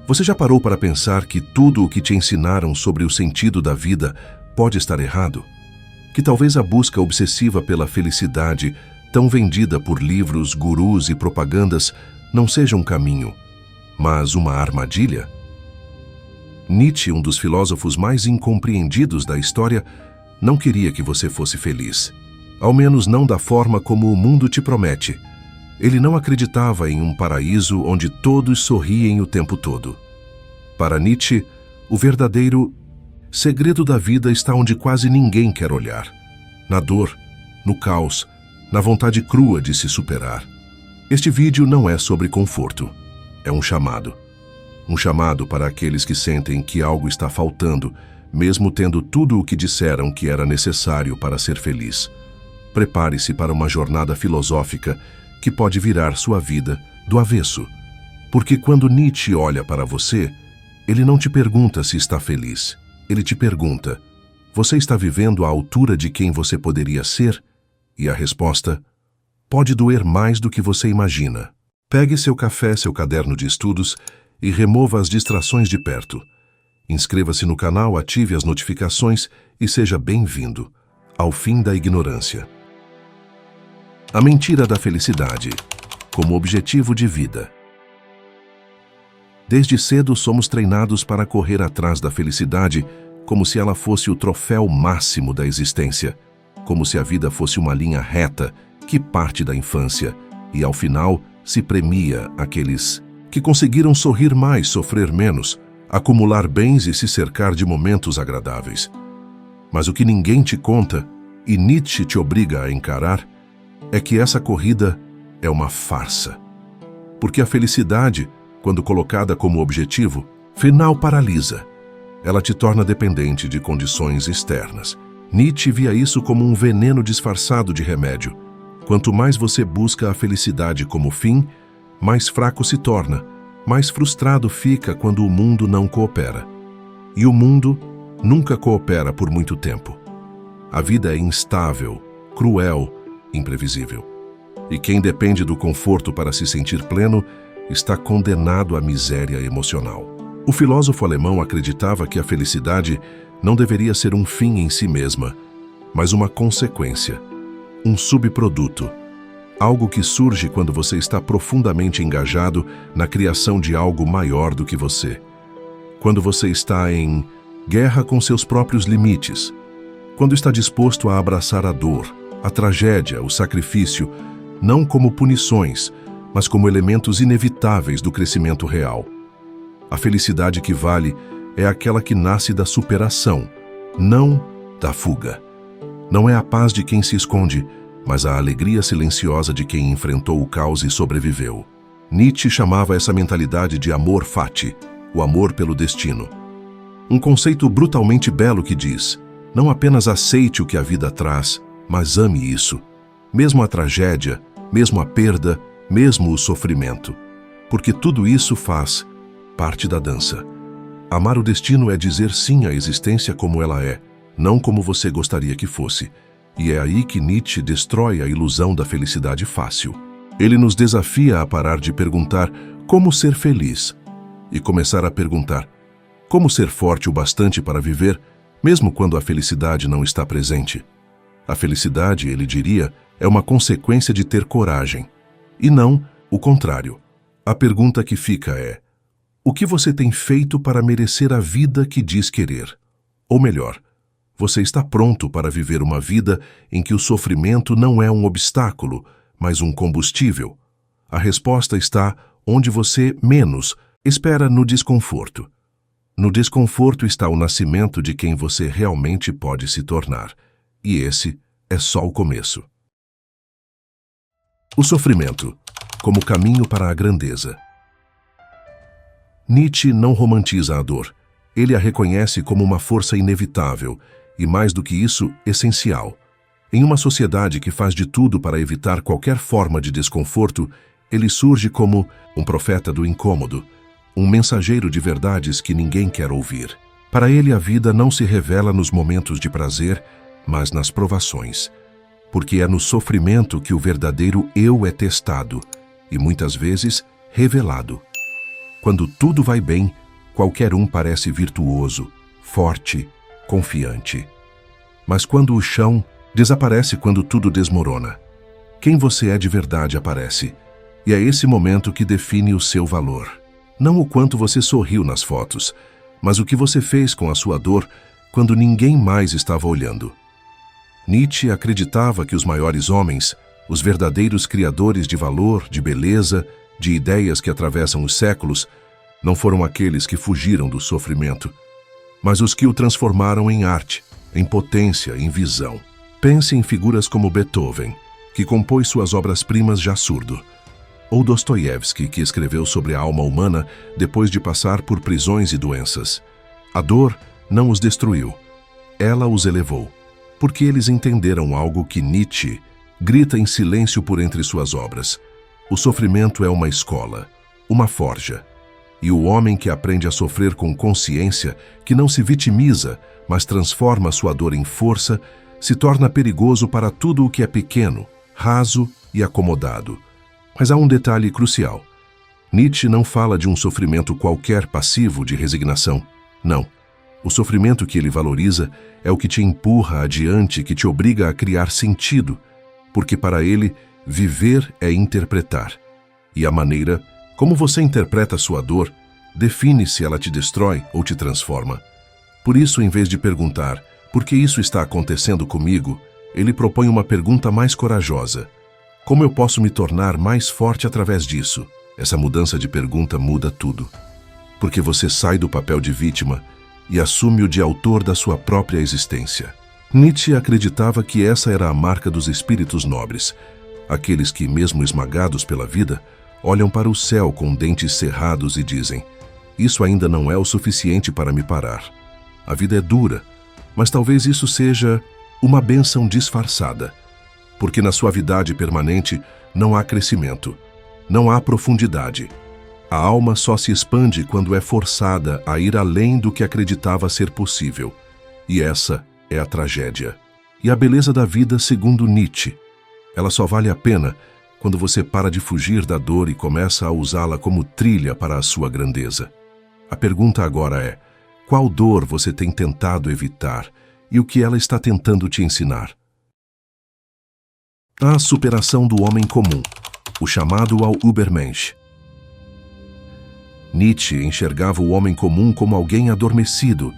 Você já parou para pensar que tudo o que te ensinaram sobre o sentido da vida pode estar errado? Que talvez a busca obsessiva pela felicidade, tão vendida por livros, gurus e propagandas, não seja um caminho, mas uma armadilha? Nietzsche, um dos filósofos mais incompreendidos da história, não queria que você fosse feliz. Ao menos não da forma como o mundo te promete. Ele não acreditava em um paraíso onde todos sorriem o tempo todo. Para Nietzsche, o verdadeiro segredo da vida está onde quase ninguém quer olhar. Na dor, no caos, na vontade crua de se superar. Este vídeo não é sobre conforto. É um chamado. Um chamado para aqueles que sentem que algo está faltando, mesmo tendo tudo o que disseram que era necessário para ser feliz. Prepare-se para uma jornada filosófica que pode virar sua vida do avesso. Porque quando Nietzsche olha para você, ele não te pergunta se está feliz. Ele te pergunta: você está vivendo à altura de quem você poderia ser? E a resposta: pode doer mais do que você imagina. Pegue seu café, seu caderno de estudos e remova as distrações de perto. Inscreva-se no canal, ative as notificações e seja bem-vindo ao fim da ignorância. A mentira da felicidade como objetivo de vida. Desde cedo somos treinados para correr atrás da felicidade como se ela fosse o troféu máximo da existência, como se a vida fosse uma linha reta que parte da infância e, ao final, se premia aqueles que conseguiram sorrir mais, sofrer menos, acumular bens e se cercar de momentos agradáveis. Mas o que ninguém te conta, e Nietzsche te obriga a encarar, é que essa corrida é uma farsa. Porque a felicidade, quando colocada como objetivo, final paralisa. Ela te torna dependente de condições externas. Nietzsche via isso como um veneno disfarçado de remédio. Quanto mais você busca a felicidade como fim, mais fraco se torna, mais frustrado fica quando o mundo não coopera. E o mundo nunca coopera por muito tempo. A vida é instável, cruel, imprevisível. E quem depende do conforto para se sentir pleno está condenado à miséria emocional. O filósofo alemão acreditava que a felicidade não deveria ser um fim em si mesma, mas uma consequência, um subproduto, algo que surge quando você está profundamente engajado na criação de algo maior do que você. Quando você está em guerra com seus próprios limites, quando está disposto a abraçar a dor, a tragédia, o sacrifício, não como punições, mas como elementos inevitáveis do crescimento real. A felicidade que vale é aquela que nasce da superação, não da fuga. Não é a paz de quem se esconde, mas a alegria silenciosa de quem enfrentou o caos e sobreviveu. Nietzsche chamava essa mentalidade de amor fati, o amor pelo destino. Um conceito brutalmente belo que diz: não apenas aceite o que a vida traz, mas ame isso. Mesmo a tragédia, mesmo a perda, mesmo o sofrimento. Porque tudo isso faz parte da dança. Amar o destino é dizer sim à existência como ela é, não como você gostaria que fosse. E é aí que Nietzsche destrói a ilusão da felicidade fácil. Ele nos desafia a parar de perguntar como ser feliz e começar a perguntar como ser forte o bastante para viver, mesmo quando a felicidade não está presente. A felicidade, ele diria, é uma consequência de ter coragem, e não o contrário. A pergunta que fica é: o que você tem feito para merecer a vida que diz querer? Ou melhor, você está pronto para viver uma vida em que o sofrimento não é um obstáculo, mas um combustível? A resposta está onde você menos espera: no desconforto. No desconforto está o nascimento de quem você realmente pode se tornar. E esse é só o começo. O sofrimento como caminho para a grandeza. Nietzsche não romantiza a dor. Ele a reconhece como uma força inevitável e, mais do que isso, essencial. Em uma sociedade que faz de tudo para evitar qualquer forma de desconforto, ele surge como um profeta do incômodo, um mensageiro de verdades que ninguém quer ouvir. Para ele, a vida não se revela nos momentos de prazer, mas nas provações. Porque é no sofrimento que o verdadeiro eu é testado e, muitas vezes, revelado. Quando tudo vai bem, qualquer um parece virtuoso, forte, confiante. Mas quando o chão desaparece, quando tudo desmorona, quem você é de verdade aparece. E é esse momento que define o seu valor. Não o quanto você sorriu nas fotos, mas o que você fez com a sua dor quando ninguém mais estava olhando. Nietzsche acreditava que os maiores homens, os verdadeiros criadores de valor, de beleza, de ideias que atravessam os séculos, não foram aqueles que fugiram do sofrimento, mas os que o transformaram em arte, em potência, em visão. Pense em figuras como Beethoven, que compôs suas obras-primas já surdo, ou Dostoiévski, que escreveu sobre a alma humana depois de passar por prisões e doenças. A dor não os destruiu, ela os elevou, porque eles entenderam algo que Nietzsche grita em silêncio por entre suas obras. O sofrimento é uma escola, uma forja. E o homem que aprende a sofrer com consciência, que não se vitimiza, mas transforma sua dor em força, se torna perigoso para tudo o que é pequeno, raso e acomodado. Mas há um detalhe crucial. Nietzsche não fala de um sofrimento qualquer passivo de resignação. Não. O sofrimento que ele valoriza é o que te empurra adiante, que te obriga a criar sentido, porque para ele, viver é interpretar. E a maneira como você interpreta a sua dor define se ela te destrói ou te transforma. Por isso, em vez de perguntar por que isso está acontecendo comigo, ele propõe uma pergunta mais corajosa. Como eu posso me tornar mais forte através disso? Essa mudança de pergunta muda tudo. Porque você sai do papel de vítima e assume o de autor da sua própria existência. Nietzsche acreditava que essa era a marca dos espíritos nobres, aqueles que, mesmo esmagados pela vida, olham para o céu com dentes cerrados e dizem: isso ainda não é o suficiente para me parar. A vida é dura, mas talvez isso seja uma bênção disfarçada, porque na suavidade permanente não há crescimento, não há profundidade. A alma só se expande quando é forçada a ir além do que acreditava ser possível. E essa é a tragédia. E a beleza da vida, segundo Nietzsche, ela só vale a pena quando você para de fugir da dor e começa a usá-la como trilha para a sua grandeza. A pergunta agora é: qual dor você tem tentado evitar e o que ela está tentando te ensinar? A superação do homem comum, o chamado ao Übermensch. Nietzsche enxergava o homem comum como alguém adormecido,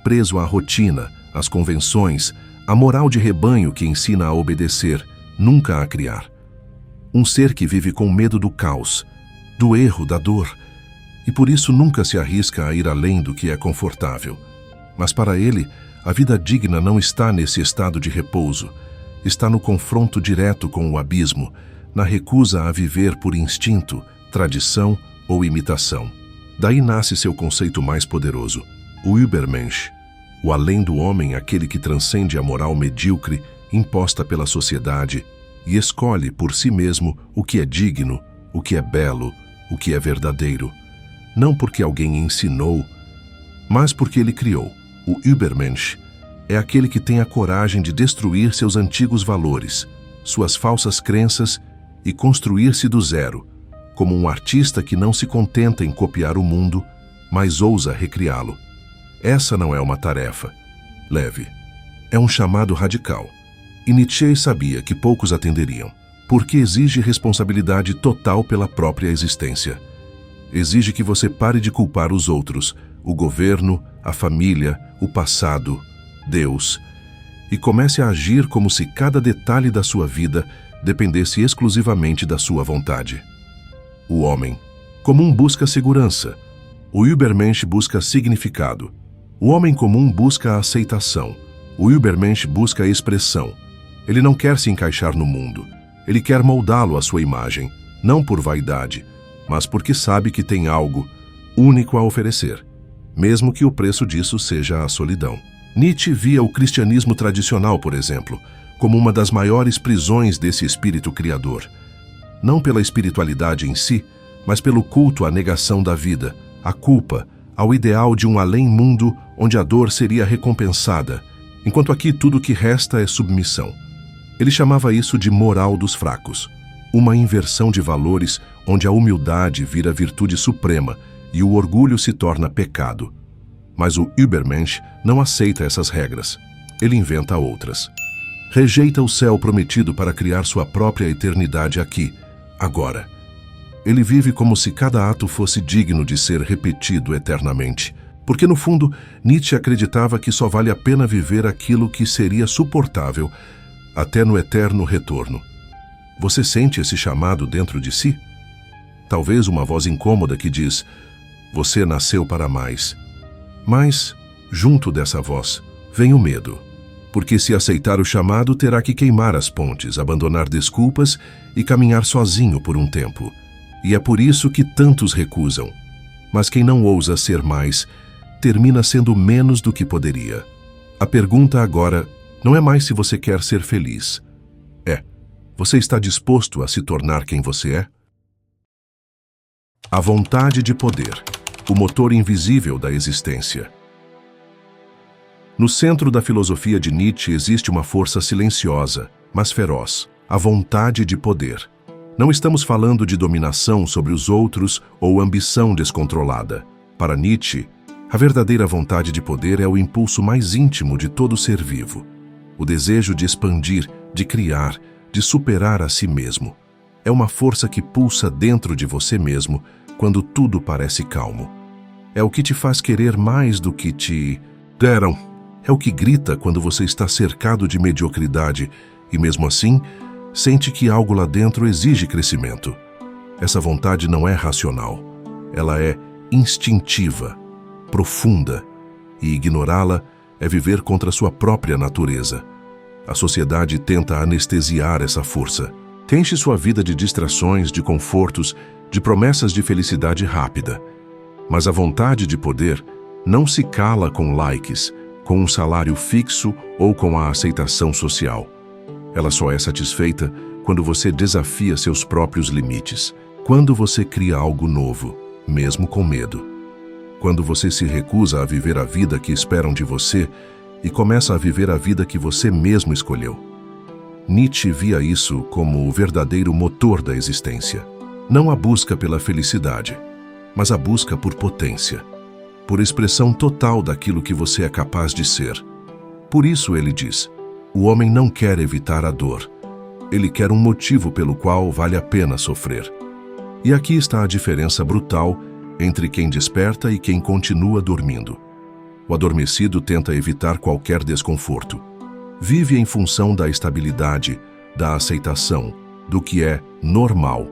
preso à rotina, às convenções, à moral de rebanho que ensina a obedecer, nunca a criar. Um ser que vive com medo do caos, do erro, da dor, e por isso nunca se arrisca a ir além do que é confortável. Mas para ele, a vida digna não está nesse estado de repouso, está no confronto direto com o abismo, na recusa a viver por instinto, tradição ou imitação. Daí nasce seu conceito mais poderoso, o Übermensch, o além do homem, aquele que transcende a moral medíocre imposta pela sociedade e escolhe por si mesmo o que é digno, o que é belo, o que é verdadeiro. Não porque alguém ensinou, mas porque ele criou. O Übermensch é aquele que tem a coragem de destruir seus antigos valores, suas falsas crenças e construir-se do zero, como um artista que não se contenta em copiar o mundo, mas ousa recriá-lo. Essa não é uma tarefa leve, é um chamado radical. E Nietzsche sabia que poucos atenderiam, porque exige responsabilidade total pela própria existência. Exige que você pare de culpar os outros, o governo, a família, o passado, Deus, e comece a agir como se cada detalhe da sua vida dependesse exclusivamente da sua vontade. O homem comum busca segurança. O Übermensch busca significado. O homem comum busca a aceitação. O Übermensch busca a expressão. Ele não quer se encaixar no mundo. Ele quer moldá-lo à sua imagem, não por vaidade, mas porque sabe que tem algo único a oferecer, mesmo que o preço disso seja a solidão. Nietzsche via o cristianismo tradicional, por exemplo, como uma das maiores prisões desse espírito criador. Não pela espiritualidade em si, mas pelo culto à negação da vida, à culpa, ao ideal de um além-mundo onde a dor seria recompensada, enquanto aqui tudo o que resta é submissão. Ele chamava isso de moral dos fracos, uma inversão de valores onde a humildade vira virtude suprema e o orgulho se torna pecado. Mas o Übermensch não aceita essas regras. Ele inventa outras. Rejeita o céu prometido para criar sua própria eternidade aqui, agora. Ele vive como se cada ato fosse digno de ser repetido eternamente. Porque, no fundo, Nietzsche acreditava que só vale a pena viver aquilo que seria suportável até no eterno retorno. Você sente esse chamado dentro de si? Talvez uma voz incômoda que diz: você nasceu para mais. Mas, junto dessa voz, vem o medo. Porque se aceitar o chamado, terá que queimar as pontes, abandonar desculpas e caminhar sozinho por um tempo. E é por isso que tantos recusam. Mas quem não ousa ser mais, termina sendo menos do que poderia. A pergunta agora não é mais se você quer ser feliz. Você está disposto a se tornar quem você é? A vontade de poder, o motor invisível da existência. No centro da filosofia de Nietzsche existe uma força silenciosa, mas feroz, a vontade de poder. Não estamos falando de dominação sobre os outros ou ambição descontrolada. Para Nietzsche, a verdadeira vontade de poder é o impulso mais íntimo de todo ser vivo. O desejo de expandir, de criar, de superar a si mesmo. É uma força que pulsa dentro de você mesmo quando tudo parece calmo. É o que te faz querer mais do que te deram. É o que grita quando você está cercado de mediocridade e, mesmo assim, sente que algo lá dentro exige crescimento. Essa vontade não é racional. Ela é instintiva, profunda, e ignorá-la é viver contra sua própria natureza. A sociedade tenta anestesiar essa força. Enche sua vida de distrações, de confortos, de promessas de felicidade rápida. Mas a vontade de poder não se cala com likes, com um salário fixo ou com a aceitação social. Ela só é satisfeita quando você desafia seus próprios limites, quando você cria algo novo, mesmo com medo. Quando você se recusa a viver a vida que esperam de você e começa a viver a vida que você mesmo escolheu. Nietzsche via isso como o verdadeiro motor da existência. Não a busca pela felicidade, mas a busca por potência, por expressão total daquilo que você é capaz de ser. Por isso ele diz: o homem não quer evitar a dor. Ele quer um motivo pelo qual vale a pena sofrer. E aqui está a diferença brutal entre quem desperta e quem continua dormindo. O adormecido tenta evitar qualquer desconforto. Vive em função da estabilidade, da aceitação, do que é normal.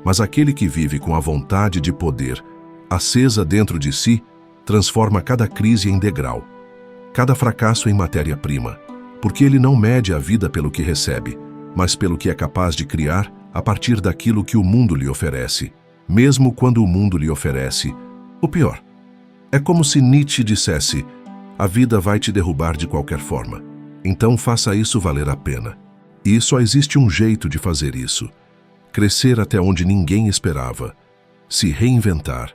Mas aquele que vive com a vontade de poder, acesa dentro de si, transforma cada crise em degrau, cada fracasso em matéria-prima, porque ele não mede a vida pelo que recebe, mas pelo que é capaz de criar a partir daquilo que o mundo lhe oferece, mesmo quando o mundo lhe oferece o pior. É como se Nietzsche dissesse: a vida vai te derrubar de qualquer forma, então faça isso valer a pena. E só existe um jeito de fazer isso: crescer até onde ninguém esperava, se reinventar,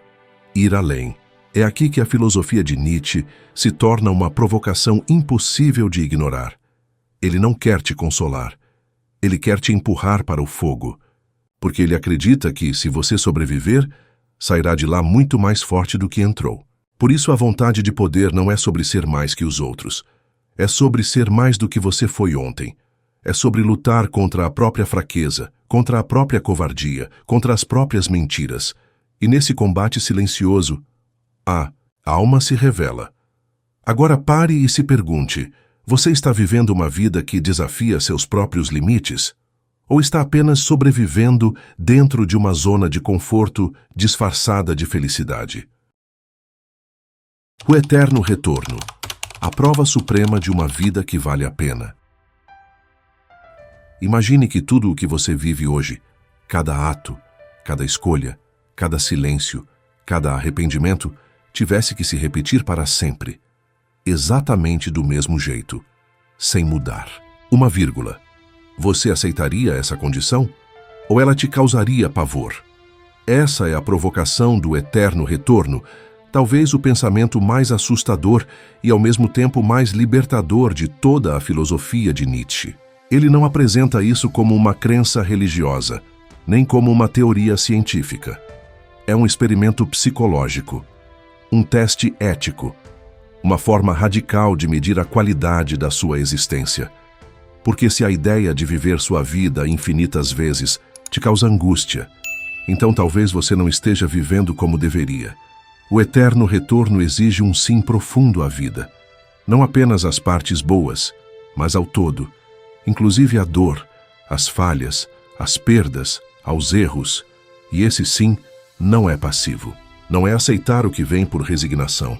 ir além. É aqui que a filosofia de Nietzsche se torna uma provocação impossível de ignorar. Ele não quer te consolar. Ele quer te empurrar para o fogo, porque ele acredita que, se você sobreviver, sairá de lá muito mais forte do que entrou. Por isso a vontade de poder não é sobre ser mais que os outros. É sobre ser mais do que você foi ontem. É sobre lutar contra a própria fraqueza, contra a própria covardia, contra as próprias mentiras. E nesse combate silencioso, a alma se revela. Agora pare e se pergunte: você está vivendo uma vida que desafia seus próprios limites? Ou está apenas sobrevivendo dentro de uma zona de conforto disfarçada de felicidade? O eterno retorno, a prova suprema de uma vida que vale a pena. Imagine que tudo o que você vive hoje, cada ato, cada escolha, cada silêncio, cada arrependimento, tivesse que se repetir para sempre, exatamente do mesmo jeito, sem mudar. Uma vírgula. Você aceitaria essa condição? Ou ela te causaria pavor? Essa é a provocação do eterno retorno, talvez o pensamento mais assustador e ao mesmo tempo mais libertador de toda a filosofia de Nietzsche. Ele não apresenta isso como uma crença religiosa, nem como uma teoria científica. é um experimento psicológico, um teste ético, uma forma radical de medir a qualidade da sua existência. Porque se a ideia de viver sua vida infinitas vezes te causa angústia, então talvez você não esteja vivendo como deveria. O eterno retorno exige um sim profundo à vida, não apenas às partes boas, mas ao todo, inclusive à dor, às falhas, às perdas, aos erros. E esse sim não é passivo, não é aceitar o que vem por resignação.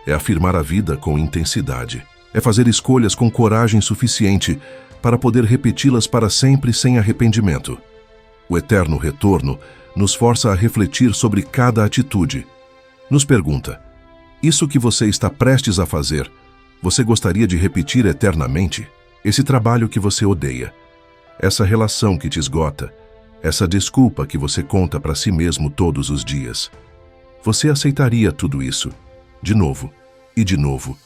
É afirmar a vida com intensidade, é fazer escolhas com coragem suficiente para poder repeti-las para sempre sem arrependimento. O eterno retorno nos força a refletir sobre cada atitude. Nos pergunta: isso que você está prestes a fazer, você gostaria de repetir eternamente? Esse trabalho que você odeia, essa relação que te esgota, essa desculpa que você conta para si mesmo todos os dias. Você aceitaria tudo isso? De novo, e de novo,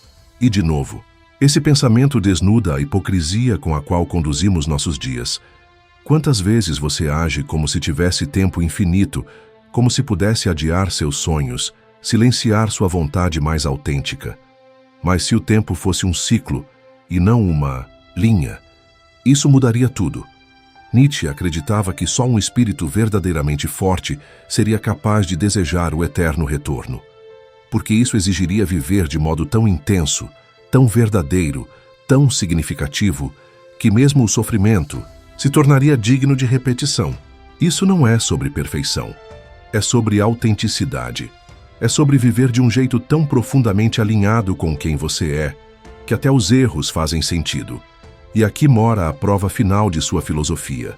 e de novo. Esse pensamento desnuda a hipocrisia com a qual conduzimos nossos dias. Quantas vezes você age como se tivesse tempo infinito, como se pudesse adiar seus sonhos, silenciar sua vontade mais autêntica? Mas se o tempo fosse um ciclo, e não uma linha, isso mudaria tudo. Nietzsche acreditava que só um espírito verdadeiramente forte seria capaz de desejar o eterno retorno. Porque isso exigiria viver de modo tão intenso, tão verdadeiro, tão significativo, que mesmo o sofrimento se tornaria digno de repetição. Isso não é sobre perfeição, é sobre autenticidade. É sobre viver de um jeito tão profundamente alinhado com quem você é, que até os erros fazem sentido. E aqui mora a prova final de sua filosofia.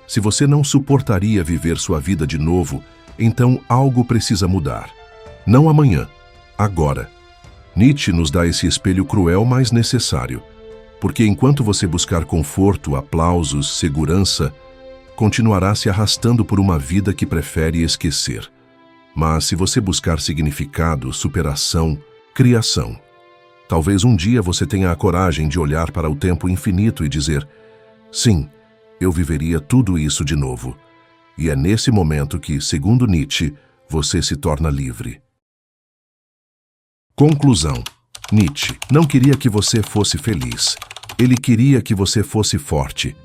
Se você não suportaria viver sua vida de novo, então algo precisa mudar. Não amanhã, agora. Nietzsche nos dá esse espelho cruel, mas necessário. Porque enquanto você buscar conforto, aplausos, segurança, continuará se arrastando por uma vida que prefere esquecer. Mas se você buscar significado, superação, criação, talvez um dia você tenha a coragem de olhar para o tempo infinito e dizer: sim, eu viveria tudo isso de novo. E é nesse momento que, segundo Nietzsche, você se torna livre. Conclusão. Nietzsche não queria que você fosse feliz. Ele queria que você fosse forte.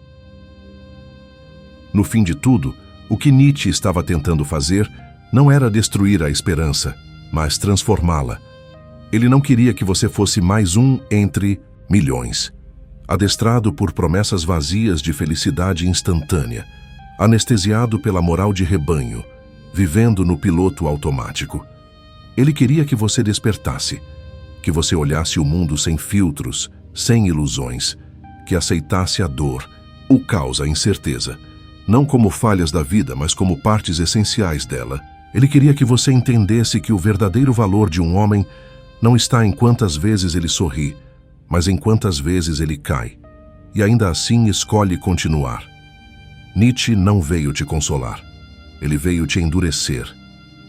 No fim de tudo, o que Nietzsche estava tentando fazer não era destruir a esperança, mas transformá-la. Ele não queria que você fosse mais um entre milhões, adestrado por promessas vazias de felicidade instantânea, anestesiado pela moral de rebanho, vivendo no piloto automático. Ele queria que você despertasse, que você olhasse o mundo sem filtros, sem ilusões, que aceitasse a dor, o caos, a incerteza, não como falhas da vida, mas como partes essenciais dela. Ele queria que você entendesse que o verdadeiro valor de um homem não está em quantas vezes ele sorri, mas em quantas vezes ele cai, e ainda assim escolhe continuar. Nietzsche não veio te consolar. Ele veio te endurecer,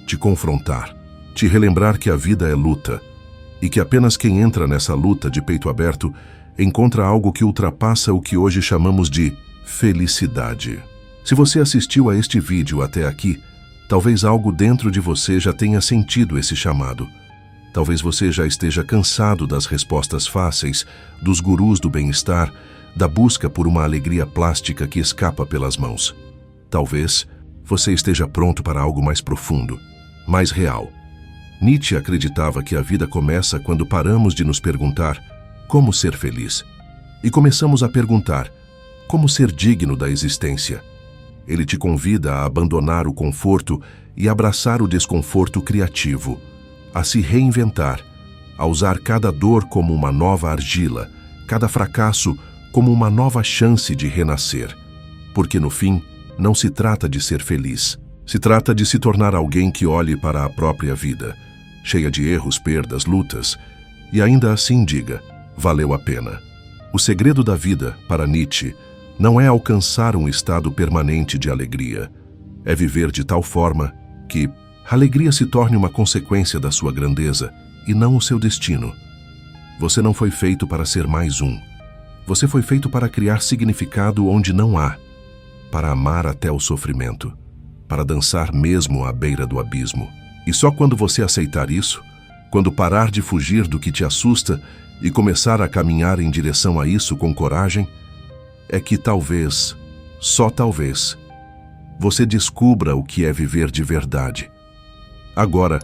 te confrontar, te relembrar que a vida é luta, e que apenas quem entra nessa luta de peito aberto encontra algo que ultrapassa o que hoje chamamos de felicidade. Se você assistiu a este vídeo até aqui, talvez algo dentro de você já tenha sentido esse chamado. Talvez você já esteja cansado das respostas fáceis, dos gurus do bem-estar, da busca por uma alegria plástica que escapa pelas mãos. Talvez você esteja pronto para algo mais profundo, mais real. Nietzsche acreditava que a vida começa quando paramos de nos perguntar como ser feliz e começamos a perguntar como ser digno da existência. Ele te convida a abandonar o conforto e abraçar o desconforto criativo, a se reinventar, a usar cada dor como uma nova argila, cada fracasso como uma nova chance de renascer. Porque no fim, não se trata de ser feliz, se trata de se tornar alguém que olhe para a própria vida, cheia de erros, perdas, lutas, e ainda assim diga: valeu a pena. O segredo da vida, para Nietzsche, não é alcançar um estado permanente de alegria. É viver de tal forma que a alegria se torne uma consequência da sua grandeza e não o seu destino. Você não foi feito para ser mais um. Você foi feito para criar significado onde não há, para amar até o sofrimento. para dançar mesmo à beira do abismo. E só quando você aceitar isso, quando parar de fugir do que te assusta e começar a caminhar em direção a isso com coragem, é que talvez, só talvez, você descubra o que é viver de verdade. Agora,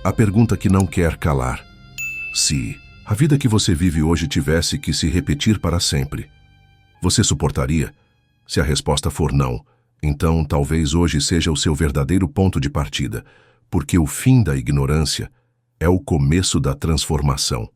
a pergunta que não quer calar: se a vida que você vive hoje tivesse que se repetir para sempre, você suportaria? Se a resposta for não, então talvez hoje seja o seu verdadeiro ponto de partida, porque o fim da ignorância é o começo da transformação.